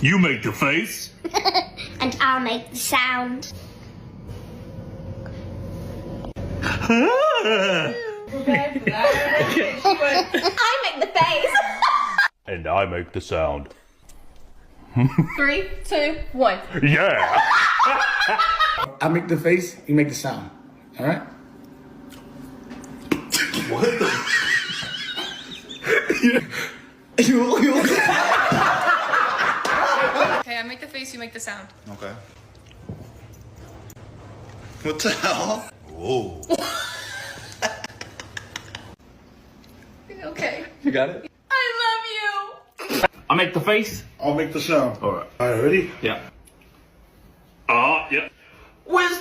You make the face. And I'll make the sound. I make the face. And I make the sound. 3, 2, 1. Yeah. I make the face, you make the sound. All right? What the? Okay, I make the face, you make the sound. Okay. What the hell? Whoa. Okay. You got it? I love you. I make the face. I'll make the sound. All right. All right, ready? Yeah. Yeah. Where's